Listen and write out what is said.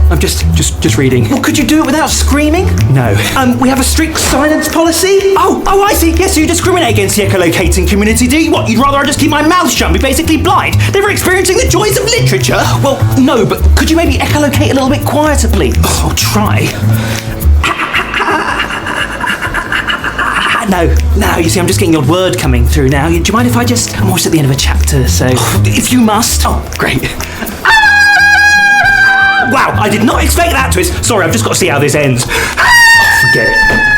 I'm just reading. Well, could you do it without screaming? No. We have a strict silence policy. Oh, I see. Yes, so you discriminate against the echolocating community, do you? What, you'd rather I just keep my mouth shut and be basically blind? They were experiencing the joys of literature. Well, no, but could you maybe echolocate a little bit quieter, please? Oh, I'll try. No, you see, I'm just getting your word coming through now. Do you mind if I'm almost at the end of a chapter, so... if you must. Oh, great. Wow, I did not expect that twist. Sorry, I've just got to see how this ends. Forget it.